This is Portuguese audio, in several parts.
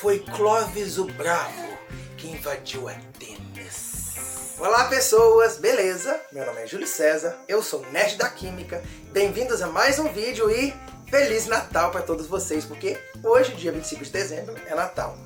foi Clovis o Bravo que invadiu Atenas. Olá pessoas, beleza? Meu nome é Júlio César, eu sou o Nerd da Química. Bem-vindos a mais um vídeo e Feliz Natal para todos vocês, porque hoje, dia 25 de dezembro, é Natal.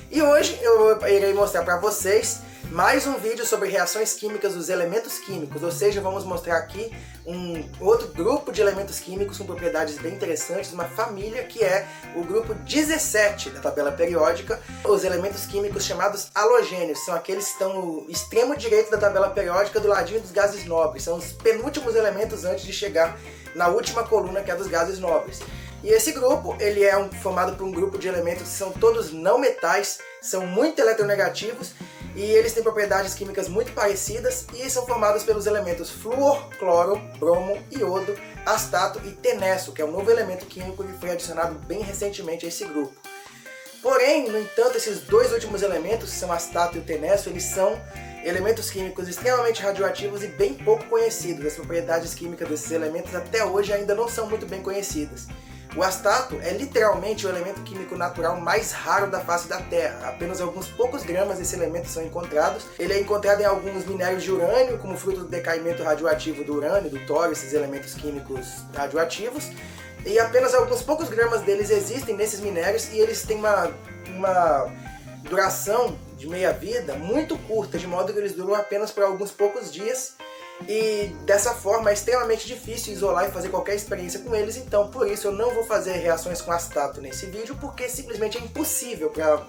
E hoje eu irei mostrar para vocês mais um vídeo sobre reações químicas dos elementos químicos, ou seja, vamos mostrar aqui um outro grupo de elementos químicos com propriedades bem interessantes, uma família que é o grupo 17 da tabela periódica. Os elementos químicos chamados halogênios são aqueles que estão no extremo direito da tabela periódica, do ladinho dos gases nobres, são os penúltimos elementos antes de chegar na última coluna, que é dos gases nobres. E esse grupo, ele é formado por um grupo de elementos que são todos não metais, são muito eletronegativos, e eles têm propriedades químicas muito parecidas e são formados pelos elementos flúor, cloro, bromo, iodo, astato e tenesso, que é um novo elemento químico que foi adicionado bem recentemente a esse grupo. Porém, no entanto, esses dois últimos elementos, que são astato e o tenesso, eles são elementos químicos extremamente radioativos e bem pouco conhecidos. As propriedades químicas desses elementos até hoje ainda não são muito bem conhecidas. O astato é literalmente o elemento químico natural mais raro da face da Terra. Apenas alguns poucos gramas desse elemento são encontrados. Ele é encontrado em alguns minérios de urânio, como fruto do decaimento radioativo do urânio, do tório, esses elementos químicos radioativos. E apenas alguns poucos gramas deles existem nesses minérios e eles têm uma duração de meia-vida muito curta, de modo que eles duram apenas por alguns poucos dias. E dessa forma é extremamente difícil isolar e fazer qualquer experiência com eles, então por isso eu não vou fazer reações com astato nesse vídeo, porque simplesmente é impossível para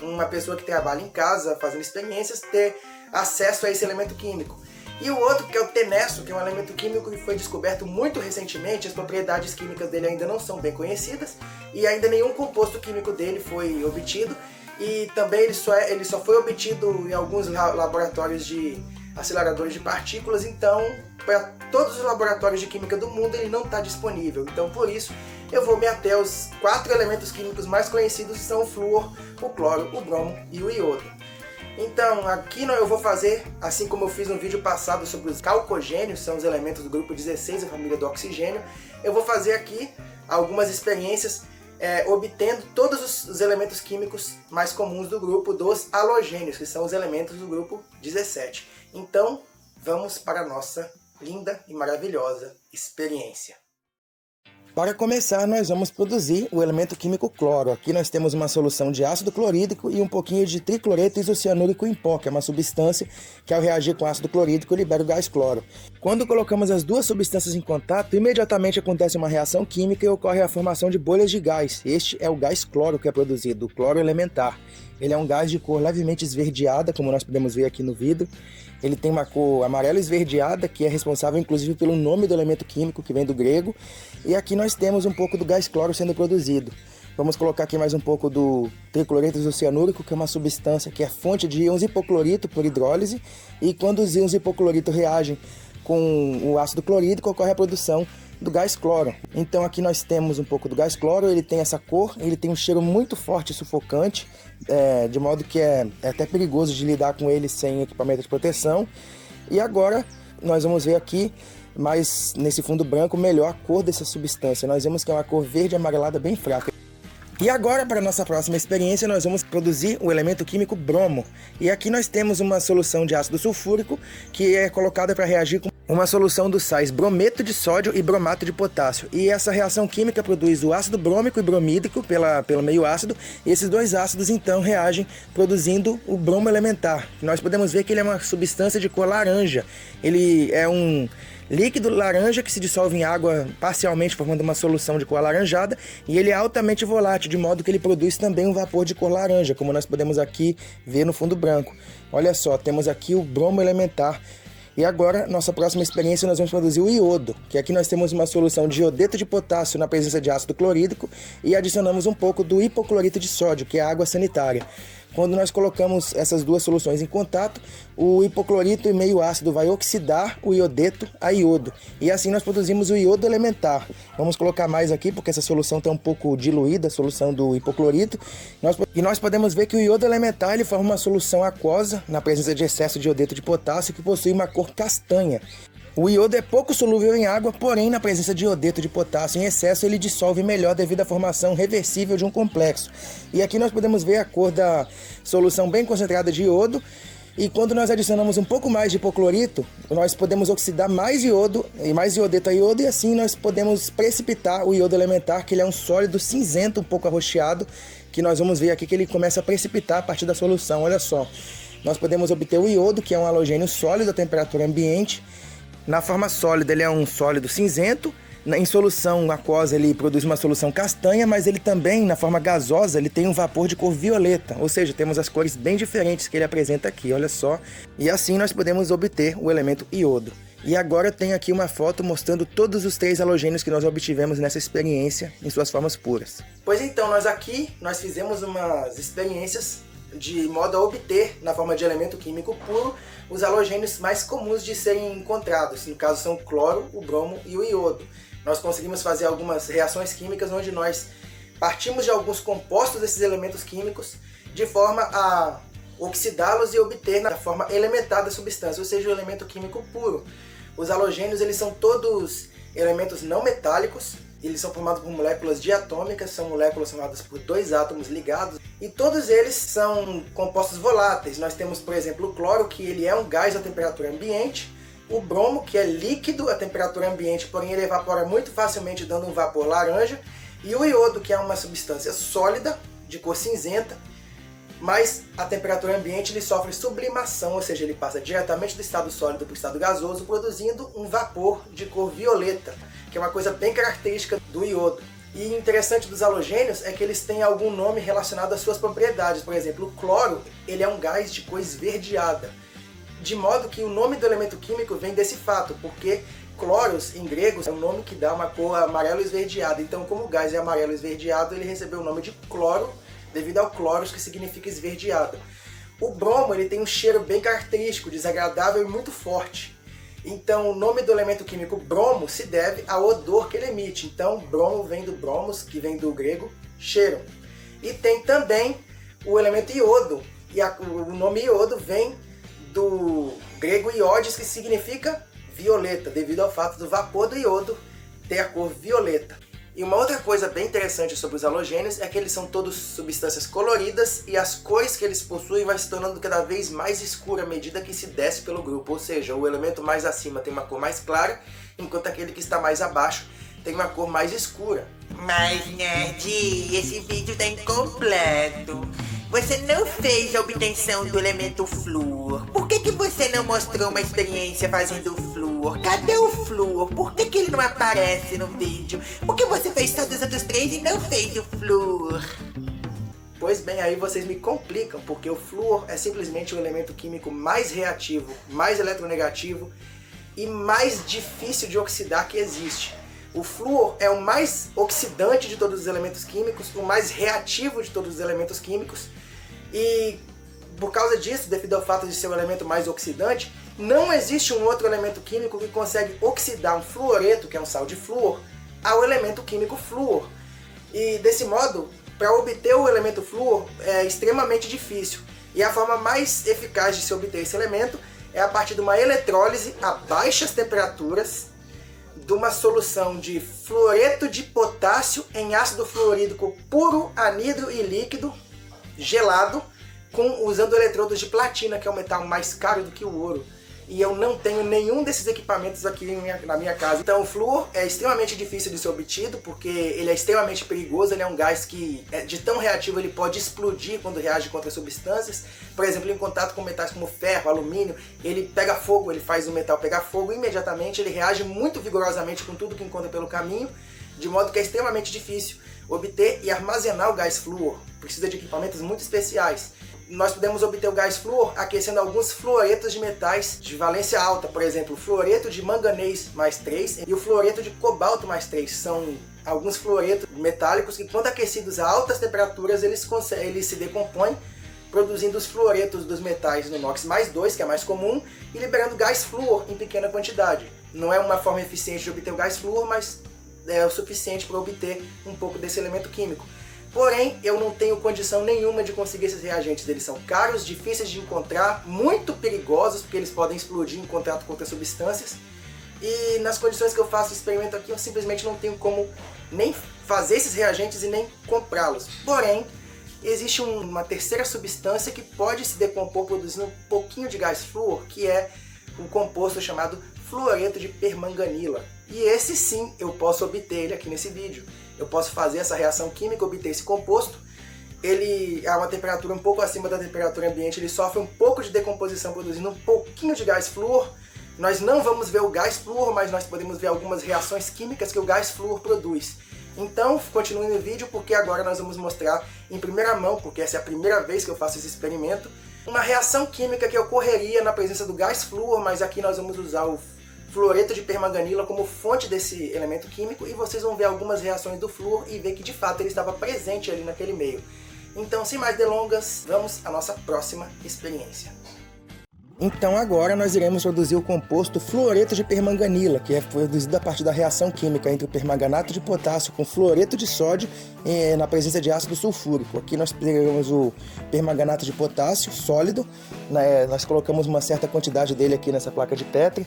uma pessoa que trabalha em casa fazendo experiências ter acesso a esse elemento químico. E o outro, que é o tenesso, que é um elemento químico que foi descoberto muito recentemente, as propriedades químicas dele ainda não são bem conhecidas e ainda nenhum composto químico dele foi obtido, e também ele só foi obtido em alguns laboratórios de aceleradores de partículas, então para todos os laboratórios de química do mundo ele não está disponível. Então por isso eu vou me ater aos 4 elementos químicos mais conhecidos, que são o flúor, o cloro, o bromo e o iodo. Então aqui eu vou fazer, assim como eu fiz no vídeo passado sobre os calcogênios, são os elementos do grupo 16, a família do oxigênio, eu vou fazer aqui algumas experiências obtendo todos os elementos químicos mais comuns do grupo dos halogênios, que são os elementos do grupo 17. Então, vamos para a nossa linda e maravilhosa experiência. Para começar, nós vamos produzir o elemento químico cloro. Aqui nós temos uma solução de ácido clorídrico e um pouquinho de tricloreto isocianúrico em pó, que é uma substância que, ao reagir com ácido clorídrico, libera o gás cloro. Quando colocamos as duas substâncias em contato, imediatamente acontece uma reação química e ocorre a formação de bolhas de gás. Este é o gás cloro que é produzido, o cloro elementar. Ele é um gás de cor levemente esverdeada, como nós podemos ver aqui no vidro. Ele tem uma cor amarela esverdeada, que é responsável inclusive pelo nome do elemento químico, que vem do grego. E aqui nós temos um pouco do gás cloro sendo produzido. Vamos colocar aqui mais um pouco do tricloreto isocianúrico, que é uma substância que é fonte de íons hipoclorito por hidrólise. E quando os íons hipoclorito reagem com o ácido clorídrico, ocorre a produção do gás cloro. Então aqui nós temos um pouco do gás cloro, ele tem essa cor, ele tem um cheiro muito forte e sufocante, de modo que é até perigoso de lidar com ele sem equipamento de proteção. E agora nós vamos ver aqui, mais nesse fundo branco, melhor a cor dessa substância. Nós vemos que é uma cor verde amarelada bem fraca. E agora, para a nossa próxima experiência, nós vamos produzir o elemento químico bromo. E aqui nós temos uma solução de ácido sulfúrico que é colocada para reagir com uma solução dos sais brometo de sódio e bromato de potássio. E essa reação química produz o ácido brômico e bromídrico pelo meio ácido. E esses dois ácidos então reagem produzindo o bromo elementar. Nós podemos ver que ele é uma substância de cor laranja. Ele é um líquido laranja que se dissolve em água parcialmente, formando uma solução de cor alaranjada, e ele é altamente volátil, de modo que ele produz também um vapor de cor laranja, como nós podemos aqui ver no fundo branco. Olha só, temos aqui o bromo elementar. E agora, nossa próxima experiência, nós vamos produzir o iodo, que aqui nós temos uma solução de iodeto de potássio na presença de ácido clorídrico e adicionamos um pouco do hipoclorito de sódio, que é a água sanitária. Quando nós colocamos essas duas soluções em contato, o hipoclorito e meio ácido vai oxidar o iodeto a iodo. E assim nós produzimos o iodo elementar. Vamos colocar mais aqui, porque essa solução está um pouco diluída, a solução do hipoclorito. E nós podemos ver que o iodo elementar ele forma uma solução aquosa na presença de excesso de iodeto de potássio, que possui uma cor castanha. O iodo é pouco solúvel em água, porém na presença de iodeto de potássio em excesso ele dissolve melhor devido à formação reversível de um complexo. E aqui nós podemos ver a cor da solução bem concentrada de iodo. E quando nós adicionamos um pouco mais de hipoclorito, nós podemos oxidar mais iodo e mais iodeto a iodo, e assim nós podemos precipitar o iodo elementar, que ele é um sólido cinzento, um pouco arroxeado, que nós vamos ver aqui que ele começa a precipitar a partir da solução. Olha só, nós podemos obter o iodo, que é um halogênio sólido a temperatura ambiente. Na forma sólida ele é um sólido cinzento, em solução aquosa ele produz uma solução castanha, mas ele também, na forma gasosa, ele tem um vapor de cor violeta, ou seja, temos as cores bem diferentes que ele apresenta aqui, olha só. E assim nós podemos obter o elemento iodo. E agora eu tenho aqui uma foto mostrando todos os 3 halogênios que nós obtivemos nessa experiência em suas formas puras. Pois então, nós fizemos umas experiências de modo a obter, na forma de elemento químico puro, os halogênios mais comuns de serem encontrados. No caso são o cloro, o bromo e o iodo. Nós conseguimos fazer algumas reações químicas onde nós partimos de alguns compostos desses elementos químicos de forma a oxidá-los e obter na forma elementar da substância, ou seja, o elemento químico puro. Os halogênios eles são todos elementos não metálicos. Eles são formados por moléculas diatômicas, são moléculas formadas por 2 átomos ligados, e todos eles são compostos voláteis. Nós temos, por exemplo, o cloro, que ele é um gás a temperatura ambiente, o bromo, que é líquido a temperatura ambiente, porém ele evapora muito facilmente, dando um vapor laranja, e o iodo, que é uma substância sólida, de cor cinzenta, mas a temperatura ambiente ele sofre sublimação, ou seja, ele passa diretamente do estado sólido para o estado gasoso, produzindo um vapor de cor violeta, que é uma coisa bem característica do iodo. E interessante dos halogênios é que eles têm algum nome relacionado às suas propriedades. Por exemplo, o cloro ele é um gás de cor esverdeada, de modo que o nome do elemento químico vem desse fato, porque cloros em grego é um nome que dá uma cor amarelo esverdeada. Então, como o gás é amarelo esverdeado, ele recebeu o nome de cloro, devido ao cloros, que significa esverdeado. O bromo ele tem um cheiro bem característico, desagradável e muito forte. Então o nome do elemento químico bromo se deve ao odor que ele emite. Então bromo vem do bromos, que vem do grego cheiro. E tem também o elemento iodo, e o nome iodo vem do grego iodes, que significa violeta, devido ao fato do vapor do iodo ter a cor violeta. E uma outra coisa bem interessante sobre os halogênios é que eles são todos substâncias coloridas e as cores que eles possuem vai se tornando cada vez mais escura à medida que se desce pelo grupo, ou seja, o elemento mais acima tem uma cor mais clara, enquanto aquele que está mais abaixo tem uma cor mais escura. Mas, Nerd, esse vídeo tá incompleto. Você não fez a obtenção do elemento flúor. Por que você não mostrou uma experiência fazendo o flúor? Cadê o flúor? Por que ele não aparece no vídeo? Por que você fez todos os outros 3 e não fez o flúor? Pois bem, aí vocês me complicam, porque o flúor é simplesmente o elemento químico mais reativo, mais eletronegativo e mais difícil de oxidar que existe. O flúor é o mais oxidante de todos os elementos químicos, o mais reativo de todos os elementos químicos, e por causa disso, devido ao fato de ser o elemento mais oxidante, não existe um outro elemento químico que consegue oxidar um fluoreto, que é um sal de flúor, ao elemento químico flúor. E desse modo, para obter o elemento flúor é extremamente difícil, e a forma mais eficaz de se obter esse elemento é a partir de uma eletrólise a baixas temperaturas de uma solução de fluoreto de potássio em ácido fluorídrico puro, anidro e líquido, gelado, usando eletrodos de platina, que é o metal mais caro do que o ouro. E eu não tenho nenhum desses equipamentos aqui na minha casa. Então o flúor é extremamente difícil de ser obtido, porque ele é extremamente perigoso, ele é um gás que, de tão reativo, ele pode explodir quando reage contra substâncias. Por exemplo, em contato com metais como ferro, alumínio, ele pega fogo, ele faz o metal pegar fogo imediatamente, ele reage muito vigorosamente com tudo que encontra pelo caminho, de modo que é extremamente difícil obter e armazenar o gás flúor. Precisa de equipamentos muito especiais. Nós podemos obter o gás flúor aquecendo alguns fluoretos de metais de valência alta, por exemplo, o fluoreto de manganês mais 3 e o fluoreto de cobalto mais 3. São alguns fluoretos metálicos que, quando aquecidos a altas temperaturas, eles se decompõem, produzindo os fluoretos dos metais no inox mais 2, que é mais comum, e liberando gás flúor em pequena quantidade. Não é uma forma eficiente de obter o gás flúor, mas é o suficiente para obter um pouco desse elemento químico. Porém, eu não tenho condição nenhuma de conseguir esses reagentes. Eles são caros, difíceis de encontrar, muito perigosos, porque eles podem explodir em contato com outras substâncias. E nas condições que eu faço o experimento aqui, eu simplesmente não tenho como nem fazer esses reagentes e nem comprá-los. Porém, existe uma terceira substância que pode se decompor produzindo um pouquinho de gás flúor, que é um composto chamado fluoreto de permanganila. E esse sim, eu posso obter ele aqui nesse vídeo. Eu posso fazer essa reação química, obter esse composto. Ele a uma temperatura um pouco acima da temperatura ambiente, ele sofre um pouco de decomposição, produzindo um pouquinho de gás flúor. Nós não vamos ver o gás flúor, mas nós podemos ver algumas reações químicas que o gás flúor produz. Então, continue no vídeo, porque agora nós vamos mostrar em primeira mão, porque essa é a primeira vez que eu faço esse experimento, uma reação química que ocorreria na presença do gás flúor, mas aqui nós vamos usar o fluoreto de permanganila como fonte desse elemento químico, e vocês vão ver algumas reações do flúor e ver que de fato ele estava presente ali naquele meio. Então, sem mais delongas, vamos à nossa próxima experiência. Então agora nós iremos produzir o composto fluoreto de permanganila, que é produzido a partir da reação química entre o permanganato de potássio com fluoreto de sódio na presença de ácido sulfúrico. Aqui nós pegamos o permanganato de potássio sólido, nós colocamos uma certa quantidade dele aqui nessa placa de Petri.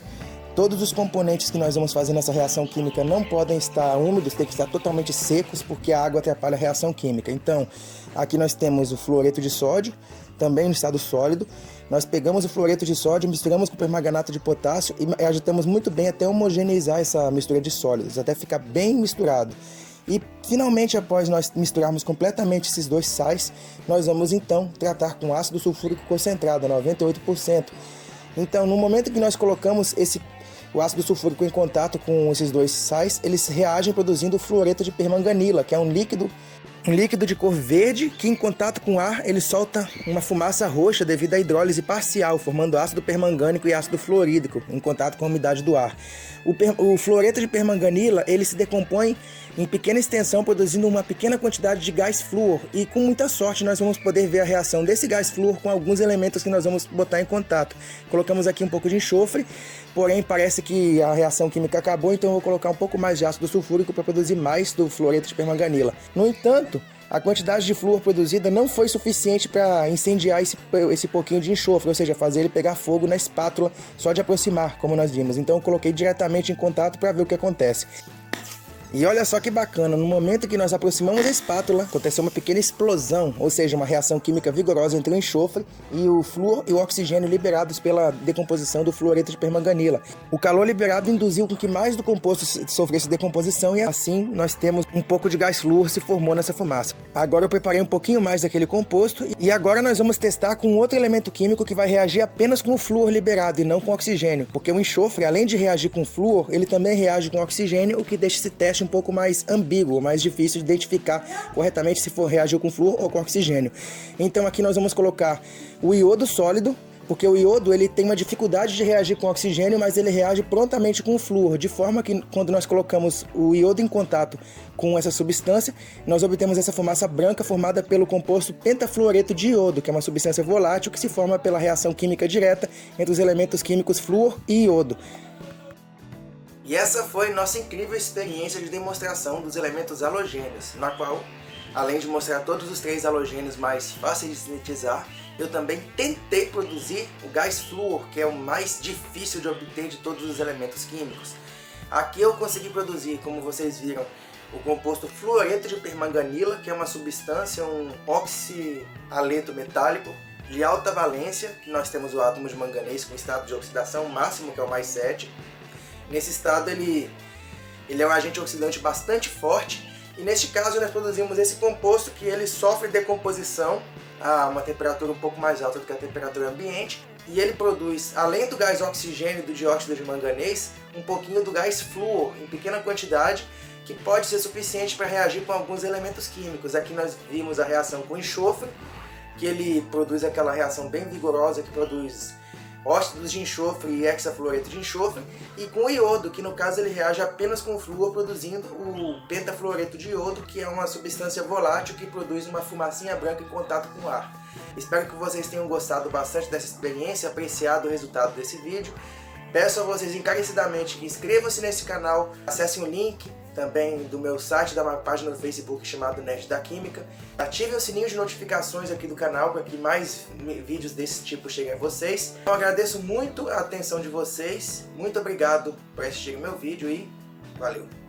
Todos os componentes que nós vamos fazer nessa reação química não podem estar úmidos, tem que estar totalmente secos, porque a água atrapalha a reação química. Então, aqui nós temos o fluoreto de sódio, também no estado sólido. Nós pegamos o fluoreto de sódio, misturamos com o permanganato de potássio e agitamos muito bem até homogeneizar essa mistura de sólidos, até ficar bem misturado. E finalmente, após nós misturarmos completamente esses dois sais, nós vamos então tratar com ácido sulfúrico concentrado, 98%. Então, no momento que nós colocamos o ácido sulfúrico em contato com esses dois sais, eles reagem produzindo o fluoreto de permanganila, que é um líquido de cor verde que, em contato com o ar, ele solta uma fumaça roxa devido à hidrólise parcial, formando ácido permangânico e ácido fluorídrico em contato com a umidade do ar. O fluoreto de permanganila, ele se decompõe em pequena extensão, produzindo uma pequena quantidade de gás flúor, e com muita sorte nós vamos poder ver a reação desse gás flúor com alguns elementos que nós vamos botar em contato. Colocamos aqui um pouco de enxofre, porém parece que a reação química acabou, então eu vou colocar um pouco mais de ácido sulfúrico para produzir mais do fluoreto de permanganila. No entanto, a quantidade de flúor produzida não foi suficiente para incendiar esse pouquinho de enxofre, ou seja, fazer ele pegar fogo na espátula só de aproximar, como nós vimos. Então eu coloquei diretamente em contato para ver o que acontece. E olha só que bacana, no momento que nós aproximamos a espátula, aconteceu uma pequena explosão, ou seja, uma reação química vigorosa entre o enxofre e o flúor e o oxigênio liberados pela decomposição do fluoreto de permanganila. O calor liberado induziu com que mais do composto sofresse decomposição e assim nós temos um pouco de gás flúor se formou nessa fumaça. Agora eu preparei um pouquinho mais daquele composto e agora nós vamos testar com outro elemento químico que vai reagir apenas com o flúor liberado e não com o oxigênio, porque o enxofre, além de reagir com flúor, ele também reage com oxigênio, o que deixa esse teste um pouco mais ambíguo, mais difícil de identificar corretamente se for reagir com flúor ou com oxigênio. Então aqui nós vamos colocar o iodo sólido, porque o iodo ele tem uma dificuldade de reagir com oxigênio, mas ele reage prontamente com o flúor, de forma que quando nós colocamos o iodo em contato com essa substância, nós obtemos essa fumaça branca formada pelo composto pentafluoreto de iodo, que é uma substância volátil que se forma pela reação química direta entre os elementos químicos flúor e iodo. E essa foi nossa incrível experiência de demonstração dos elementos halogênios, na qual, além de mostrar todos os três halogênios mais fáceis de sintetizar, eu também tentei produzir o gás flúor, que é o mais difícil de obter de todos os elementos químicos. Aqui eu consegui produzir, como vocês viram, o composto fluoreto de permanganila, que é uma substância, um oxialeto metálico de alta valência, que nós temos o átomo de manganês com estado de oxidação máximo, que é o mais 7. Nesse estado ele é um agente oxidante bastante forte e neste caso nós produzimos esse composto que ele sofre decomposição a uma temperatura um pouco mais alta do que a temperatura ambiente e ele produz, além do gás oxigênio e do dióxido de manganês, um pouquinho do gás flúor em pequena quantidade que pode ser suficiente para reagir com alguns elementos químicos. Aqui nós vimos a reação com enxofre, que ele produz aquela reação bem vigorosa que produz óxidos de enxofre e hexafluoreto de enxofre, e com o iodo, que no caso ele reage apenas com o flúor, produzindo o pentafluoreto de iodo, que é uma substância volátil que produz uma fumacinha branca em contato com o ar. Espero que vocês tenham gostado bastante dessa experiência, apreciado o resultado desse vídeo. Peço a vocês encarecidamente que inscrevam-se nesse canal, acessem o link também do meu site, da minha página no Facebook chamado Nerd da Química. Ativem o sininho de notificações aqui do canal para que mais vídeos desse tipo cheguem a vocês. Eu agradeço muito a atenção de vocês, muito obrigado por assistirem meu vídeo e valeu!